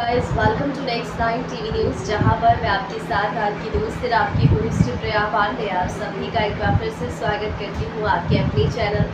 Guys, welcome to next nine TV news, जहां पर मैं आपके साथ आपकी दोस्त और आपकी होस्ट प्रिया पांडे आप सभी का एक बार फिर से स्वागत करती हूं आपके अपने channel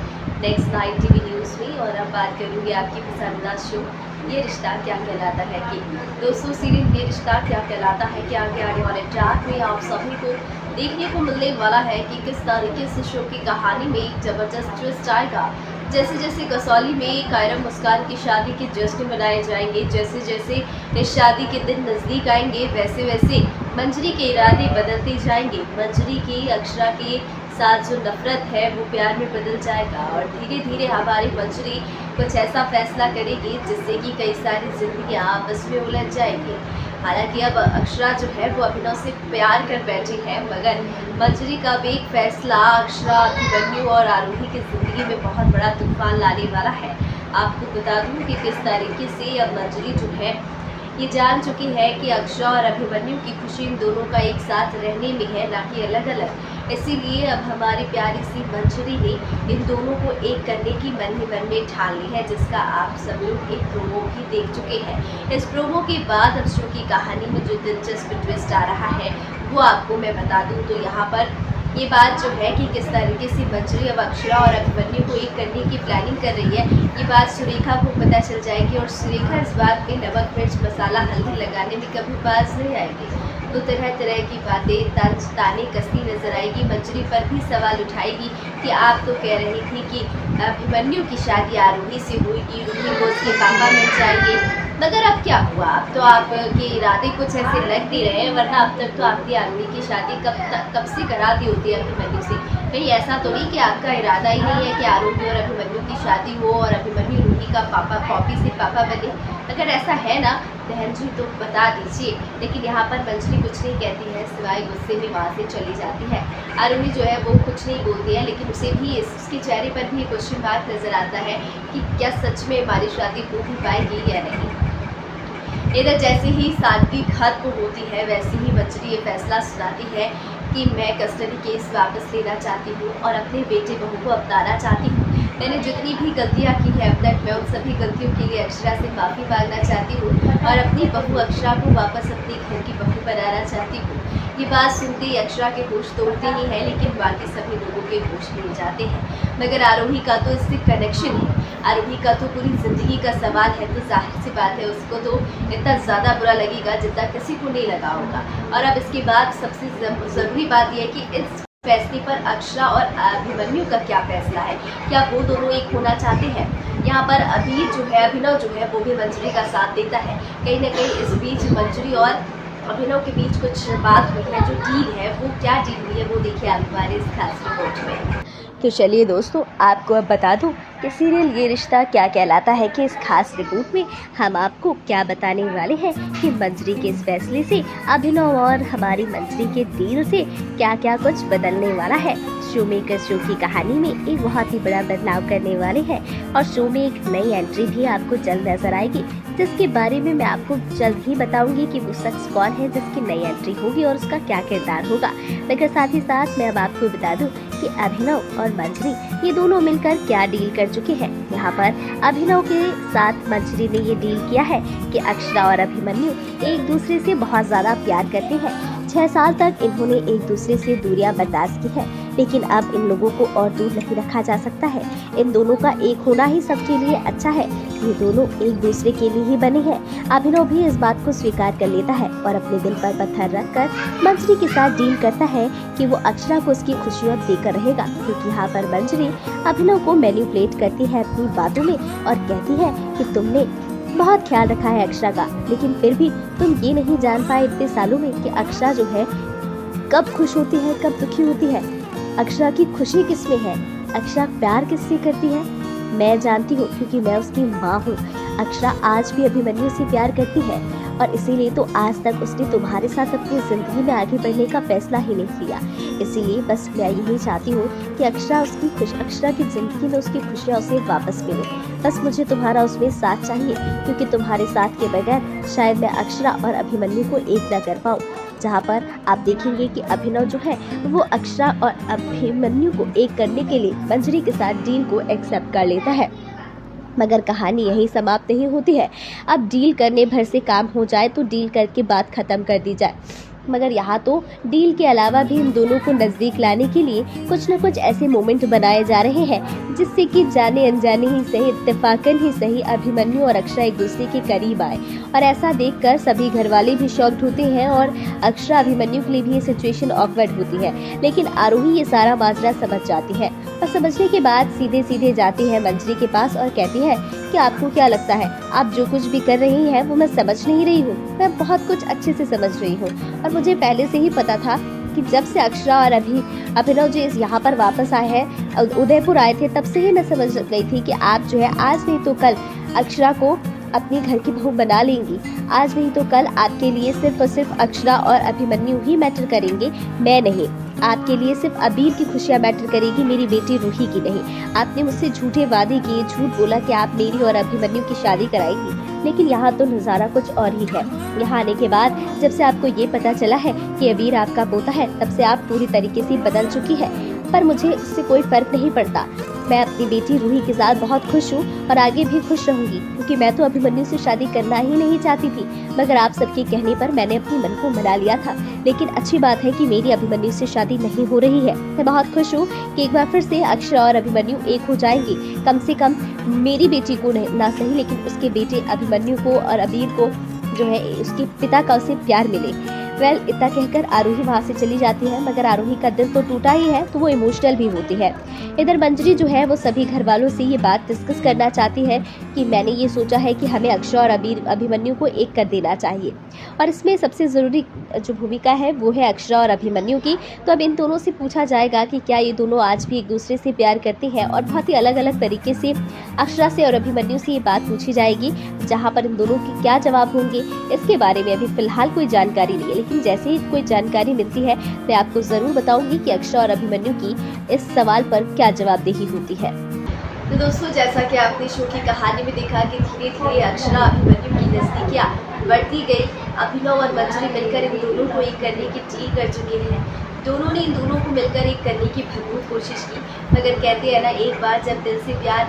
next nine TV news में। और अब बात करूंगी आपकी पसंदीदा शो ये रिश्ता क्या कहलाता है कि दोस्तों सीरियल ये रिश्ता क्या कहलाता है कि आगे आने वाले ट्रैक में आप सभी को देखने को मिलने वाला है कि किस तरीके से शो की कहानी में एक ज़बरदस्त ट्विस्ट आएगा। जैसे जैसे कसौली में कायरम मुस्कान की शादी के जश्न मनाए जाएंगे, जैसे जैसे इस शादी के दिन नज़दीक आएंगे, वैसे वैसे मंजरी के इरादे बदलते जाएंगे। मंजरी की अक्षरा के साथ जो नफरत है वो प्यार में बदल जाएगा और धीरे धीरे हमारी मंजरी कुछ ऐसा फैसला करेगी जिससे कि कई सारी जिंदगियां आपस में उलझ जाएंगी। हालांकि अब अक्षरा जो है वो अभिनव से प्यार कर बैठी है, मगर मंजरी का भी एक फैसला अक्षरा, अभिमन्यु और आरोही की ज़िंदगी में बहुत बड़ा तूफान लाने वाला है। आपको बता दूं कि किस तरीके से अब मंजरी जो है ये जान चुकी है कि अक्षरा और अभिमन्यु की खुशी इन दोनों का एक साथ रहने में है, ना कि अलग अलग। इसीलिए अब हमारी प्यारी सी मंजरी ने इन दोनों को एक करने की मन ही मन में ठान ली है, जिसका आप सब लोग एक प्रोमो भी देख चुके हैं। इस प्रोमो के बाद अब शो की कहानी में जो दिलचस्प ट्विस्ट आ रहा है वो आपको मैं बता दूं तो यहाँ पर ये बात जो है कि किस तरीके से मंजरी अब अक्षरा और अभिमन्यु को एक करने की प्लानिंग कर रही है, ये बात सुरेखा को पता चल जाएगी और सुरेखा इस बात में नमक मिर्च मसाला हल्दी लगाने में कभी बाज नहीं आएगी। तो तरह तरह की बातें ताने कसती नजर आएगी। मंजरी पर भी सवाल उठाएगी कि आप तो कह रही थी कि अभिमन्यु की शादी आरोही से हुई, रूही को उसके पापा मिल जाएंगे, मगर अब क्या हुआ? अब तो आपके इरादे कुछ ऐसे लग नहीं रहे, वरना अब तक तो आपकी आरोही की शादी कब से करा दी होती है अभिमन्यु से। कहीं ऐसा तो नहीं कि आपका इरादा ही नहीं है कि आरोही और अभिमन्यु की शादी हो और अभिमन्यु रूही का पापा कॉपी से पापा बने? अगर ऐसा है ना बहन जी तो बता दीजिए। लेकिन यहाँ पर मंजरी कुछ नहीं कहती है, सिवाय गुस्से में वहाँ से चली जाती है। आरोही जो है वो कुछ नहीं बोलती है, लेकिन उसे भी उसके चेहरे पर भी क्वेश्चन मार्क नजर आता है कि क्या सच में हमारी शादी हो भी पाएगी या नहीं। इधर जैसे ही शादी खत्म होती है वैसे ही मंजरी ये फैसला सुनाती है कि मैं कस्टडी केस वापस लेना चाहती हूँ और अपने बेटे बहू को अपनाना चाहती हूँ। मैंने जितनी भी गलतियाँ की है अब तक, मैं उन सभी गलतियों के लिए अक्षरा से माफ़ी मांगना चाहती हूँ और अपनी बहू अक्षरा को वापस अपने घर की बहू बनाना चाहती हूँ। ये बात सुनते ही अक्षरा के होश तोड़ते ही हैं, लेकिन बाकी सभी लोगों के होश मिल जाते हैं। मगर आरोही का तो इससे कनेक्शन है, आरोही का तो पूरी ज़िंदगी का सवाल है, तो जाहिर सी बात है उसको तो इतना ज़्यादा बुरा लगेगा जितना किसी को नहीं लगा होगा। और अब इसके बाद सबसे ज़रूरी बात यह है कि इस फैसले पर अक्षरा और अभिमन्यु का क्या फैसला है, क्या वो दोनों एक होना चाहते हैं? यहाँ पर अभी जो है अभिनव जो है वो भी मंजरी का साथ देता है। कहीं ना कहीं इस बीच मंजरी और अभिनव के बीच कुछ बात हुई है, जो डील है वो क्या डील हुई है वो देखिए आप हमारे इस खास रिपोर्ट में। तो चलिए दोस्तों, आपको अब बता दूं कि सीरियल ये रिश्ता क्या कहलाता है कि इस खास रिपोर्ट में हम आपको क्या बताने वाले हैं कि मंजरी के इस फैसले से अभिनव और हमारी मंजरी के डील से क्या क्या कुछ बदलने वाला है। शो मेकर शो की कहानी में एक बहुत ही बड़ा बदलाव करने वाले हैं और शो में एक नई एंट्री भी आपको जल्द नजर आएगी, जिसके बारे में मैं आपको जल्द ही बताऊंगी कि वो शख्स कौन है जिसकी नई एंट्री होगी और उसका क्या किरदार होगा। मगर साथ ही साथ मैं अब आपको बता दूं कि अभिनव और मंजरी ये दोनों मिलकर क्या डील कर चुके हैं। यहाँ पर अभिनव के साथ मंजरी ने ये डील किया है कि अक्षरा और अभिमन्यु एक दूसरे से बहुत ज्यादा प्यार करते हैं। 6 साल तक इन्होंने एक दूसरे से दूरियां बर्दाश्त की है, लेकिन अब इन लोगों को और दूर नहीं रखा जा सकता है। इन दोनों का एक होना ही सबके लिए अच्छा है। ये दोनों एक दूसरे के लिए ही बने हैं। अभिनव भी इस बात को स्वीकार कर लेता है और अपने दिल पर पत्थर रखकर मंजरी के साथ डील करता है कि वो अक्षरा को उसकी खुशियां देकर रहेगा, क्योंकि यहाँ पर मंजरी अभिनव को मैनिपुलेट करती है अपनी बातों में और कहती है कि तुमने बहुत ख्याल रखा है अक्षरा का, लेकिन फिर भी तुम ये नहीं जान पाए इतने सालों में कि अक्षरा जो है कब खुश होती है कब दुखी होती है। अक्षरा की खुशी किसमें है, अक्षरा प्यार किससे करती है, मैं जानती हूँ क्योंकि मैं उसकी माँ हूँ। अक्षरा आज भी अभिमन्यु से प्यार करती है और इसीलिए तो आज तक उसने तुम्हारे साथ अपनी जिंदगी में आगे बढ़ने का फैसला ही नहीं लिया। इसीलिए बस मैं यही चाहती हूँ कि अक्षरा की जिंदगी में उसकी खुशियाँ उसे वापस मिले। बस मुझे तुम्हारा उसमें साथ चाहिए, क्योंकि तुम्हारे साथ के बगैर शायद मैं अक्षरा और अभिमन्यु को एक न कर पाऊँ। जहाँ पर आप देखेंगे कि अभिनव जो है वो अक्षरा और अभिमन्यु को एक करने के लिए मंजरी के साथ डील को एक्सेप्ट कर लेता है। मगर कहानी यहीं समाप्त नहीं होती है। अब डील करने भर से काम हो जाए तो डील करके बात ख़त्म कर दी जाए, मगर यहाँ तो डील के अलावा भी इन दोनों को नज़दीक लाने के लिए कुछ न कुछ ऐसे मोमेंट बनाए जा रहे हैं जिससे कि जाने अनजाने ही सही, इत्तेफाकन ही सही, अभिमन्यु और अक्षरा एक दूसरे के करीब आए। और ऐसा देखकर सभी घर वाले भी शॉक्ड होते हैं और अक्षरा अभिमन्यु के लिए भी ये सिचुएशन ऑकवर्ड होती है। लेकिन आरोही ये सारा माजरा समझ जाती है और समझने के बाद सीधे सीधे जाती है मंजरी के पास और कहती है कि आपको क्या लगता है, आप जो कुछ भी कर रही हैं वो मैं समझ नहीं रही हूँ, मैं बहुत कुछ अच्छे से समझ रही हूँ। और मुझे पहले से ही पता था कि जब से अक्षरा और अभिनव जी यहाँ पर वापस आए हैं, उदयपुर आए थे, तब से ही मैं समझ गई थी कि आप जो है आज नहीं तो कल अक्षरा को अपनी घर की बहू बना लेंगी। आज नहीं तो कल आपके लिए सिर्फ और सिर्फ अक्षरा और अभिमन्यु ही मैटर करेंगे, मैं नहीं। आपके लिए सिर्फ अबीर की खुशियाँ मैटर करेगी, मेरी बेटी रूही की नहीं। आपने मुझसे झूठे वादे किए, झूठ बोला कि आप मेरी और अभिमन्यु की शादी कराएंगी, लेकिन यहाँ तो नज़ारा कुछ और ही है। यहाँ आने के बाद जब से आपको ये पता चला है कि अबीर आपका पोता है, तब से आप पूरी तरीके से बदल चुकी है। पर मुझे इससे कोई फर्क नहीं पड़ता, मैं अपनी बेटी रूही के साथ बहुत खुश हूँ और आगे भी खुश रहूंगी, क्योंकि मैं तो अभिमन्यु से शादी करना ही नहीं चाहती थी, मगर आप सबके कहने पर मैंने अपने मन को मना लिया था। लेकिन अच्छी बात है कि मेरी अभिमन्यु से शादी नहीं हो रही है। मैं बहुत खुश हूँ कि एक बार फिर से अक्षरा और अभिमन्यु एक हो जाएंगे। कम से कम मेरी बेटी को ना सही, लेकिन उसके बेटे अभिमन्यु को और अबीर को जो है उसके पिता का उसे प्यार मिले। वेल, इतना कहकर आरोही वहाँ से चली जाती है, मगर आरोही का दिल तो टूटा ही है, तो वो इमोशनल भी होती है। इधर मंजरी जो है वो सभी घर वालों से ये बात डिस्कस करना चाहती है कि मैंने ये सोचा है कि हमें अक्षरा और अभिमन्यु को एक कर देना चाहिए, और इसमें सबसे ज़रूरी जो भूमिका है वो है अक्षरा और अभिमन्यु की। तो अब इन दोनों से पूछा जाएगा कि क्या ये दोनों आज भी एक दूसरे से प्यार करते हैं, और बहुत ही अलग अलग तरीके से अक्षरा से और अभिमन्यु से ये बात पूछी जाएगी, जहाँ पर इन दोनों के क्या जवाब होंगे इसके बारे में अभी फिलहाल कोई जानकारी नहीं है। लेकिन जैसे ही कोई जानकारी मिलती है मैं आपको ज़रूर बताऊंगी कि अक्षरा और अभिमन्यु की इस सवाल पर क्या जवाबदेही होती है। तो दोस्तों, जैसा कि आपने शो की कहानी में देखा कि धीरे धीरे अक्षरा अभिमन्यु की नज़दीकियाँ बढ़ती गई। अभिनव और मंजरी मिलकर इन दोनों को एक करने की डील कर चुके हैं। दोनों ने इन दोनों को मिलकर एक करने की भरपूर कोशिश की, मगर कहते हैं ना, एक बार जब दिल से प्यार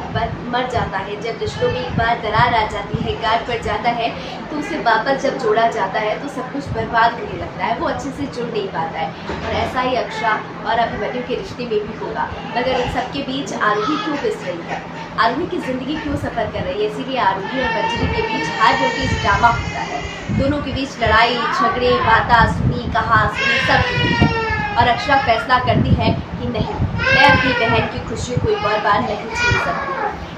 मर जाता है, जब रिश्तों में एक बार दरार आ जाती है, गांठ पड़ जाता है, तो उसे वापस जब जोड़ा जाता है तो सब कुछ बर्बाद होने लगता है, वो अच्छे से जुड़ नहीं पाता है। और ऐसा ही अक्षरा और अभिमन्यु के रिश्ते में भी होगा। मगर इन सबके बीच आरोही क्यों पिस रही है, आरोही की ज़िंदगी क्यों सफ़र कर रही है, इसीलिए आरोही और मंजरी के बीच हार जोटी ड्रामा होता है। दोनों के बीच लड़ाई झगड़े, बाता सुनी, कहा सुनी, सब होती है। और अक्षरा फैसला करती है कि नहीं, मैं अपनी बहन की खुशी को एक और बार नहीं छीन सकती,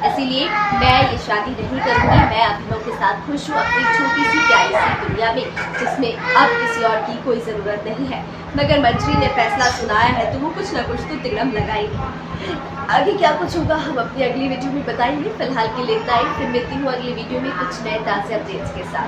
इसीलिए मैं ये शादी नहीं करूँगी। मैं अभिनव के साथ खुश हूँ अपनी छोटी सी प्यारी सी दुनिया में, जिसमें अब किसी और की कोई ज़रूरत नहीं है। मगर मंजरी ने फैसला सुनाया है तो वो कुछ ना कुछ तो तिगड़म लगाएगी। आगे क्या कुछ होगा हम अपनी अगली वीडियो में बताएंगे। फिलहाल के लिए इतना ही, फिर मिलती हूँ अगली वीडियो में कुछ नए ताज़े अपडेट्स के साथ।